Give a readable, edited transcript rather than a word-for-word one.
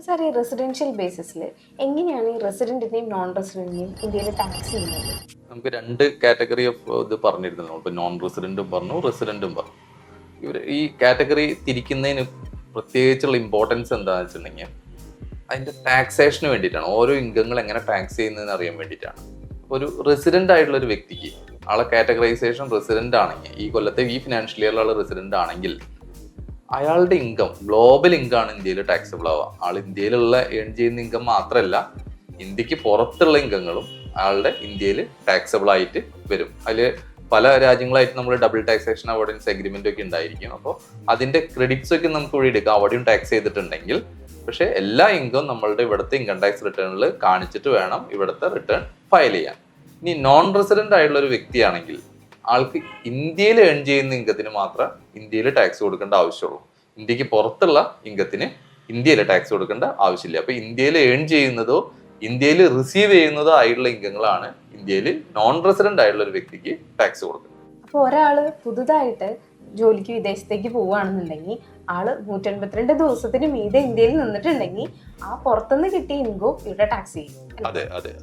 Sir ഈ residential ബേസിസിൽ എങ്ങനെയാണ് ഈ റെസിഡന്റിനെയും നോൺ റെസിഡന്റിനെയും ഇന്ത്യയിൽ ടാക്സ് ചെയ്യുന്നത്? നമുക്ക് രണ്ട് കാറ്റഗറി ഓഫ് ഇത് പറഞ്ഞിരുന്നു. ഇപ്പോൾ നോൺ റെസിഡന്റും പറഞ്ഞു, റെസിഡന്റും പറഞ്ഞു. ഇവർ ഈ കാറ്റഗറി തിരിക്കുന്നതിന് പ്രത്യേകിച്ചുള്ള ഇമ്പോർട്ടൻസ് എന്താണെന്ന് വെച്ചിട്ടുണ്ടെങ്കിൽ അതിന്റെ ടാക്സേഷന് വേണ്ടിയിട്ടാണ്. ഓരോ ഇൻകങ്ങൾ എങ്ങനെ ടാക്സ് ചെയ്യുന്നതെന്ന് അറിയാൻ വേണ്ടിയിട്ടാണ്. അപ്പോൾ ഒരു റെസിഡന്റ് ആയിട്ടുള്ള ഒരു വ്യക്തിക്ക് ആളെ കാറ്റഗറൈസേഷൻ റെസിഡന്റ് ആണെങ്കിൽ, ഈ കൊല്ലത്തെ ഈ ഫിനാൻഷ്യൽ ഇയറിലുള്ള റെസിഡന്റ് ആണെങ്കിൽ അയാളുടെ ഇൻകം ഗ്ലോബൽ ഇൻകം ആണ് ഇന്ത്യയിൽ ടാക്സബിൾ ആവുക. ആൾ ഇന്ത്യയിലുള്ള ഏൺ ചെയ്യുന്ന ഇൻകം മാത്രമല്ല, ഇന്ത്യക്ക് പുറത്തുള്ള ഇൻകങ്ങളും അയാളുടെ ഇന്ത്യയിൽ ടാക്സബിൾ ആയിട്ട് വരും. അതിൽ പല രാജ്യങ്ങളായിട്ട് നമ്മൾ ഡബിൾ ടാക്സേഷൻ അവോയ്ഡൻസ് എഗ്രിമെന്റ് ഒക്കെ ഉണ്ടായിരിക്കും. അപ്പോൾ അതിന്റെ ക്രെഡിറ്റ്സ് ഒക്കെ നമുക്ക് ഇവിടെ എടുക്കാം, അവിടെയും ടാക്സ് ചെയ്തിട്ടുണ്ടെങ്കിൽ. പക്ഷേ എല്ലാ ഇൻകം നമ്മളുടെ ഇവിടുത്തെ ഇൻകം ടാക്സ് റിട്ടേണിൽ കാണിച്ചിട്ട് വേണം ഇവിടുത്തെ റിട്ടേൺ ഫയൽ ചെയ്യാൻ. ഇനി നോൺ റെസിഡന്റ് ആയിട്ടുള്ള ഒരു വ്യക്തിയാണെങ്കിൽ ആൾക്ക് ഇന്ത്യയിൽ ഏൺ ചെയ്യുന്ന ഇൻകത്തിന് മാത്രം ഇന്ത്യയിൽ ടാക്സ് കൊടുക്കേണ്ട ആവശ്യമുള്ളൂ. ഇന്ത്യക്ക് പുറത്തുള്ള ഇൻകത്തിന് ഇന്ത്യയിൽ ടാക്സ് കൊടുക്കേണ്ട ആവശ്യമില്ല. അപ്പൊ ഇന്ത്യയിൽ ഏൺ ചെയ്യുന്നതോ ഇന്ത്യയിൽ റിസീവ് ചെയ്യുന്നതോ ആയിട്ടുള്ള ഇൻകങ്ങളാണ് ഇന്ത്യയിൽ നോൺ റെസിഡന്റ് ആയിട്ടുള്ള ഒരു വ്യക്തിക്ക് ടാക്സ് കൊടുക്കുന്നത്. അപ്പോൾ ഒരാള് പുതുതായിട്ട് ജോലിക്ക് വിദേശത്തേക്ക് പോവുകയാണെന്നുണ്ടെങ്കിൽ ആള് 182 ദിവസത്തിന് മീതെ ഇന്ത്യയിൽ നിന്നിട്ടുണ്ടെങ്കിൽ ആ പുറത്തുനിന്ന് കിട്ടിയ ഇൻകം ഇവിടെ ടാക്സ് ചെയ്യും. അതെ.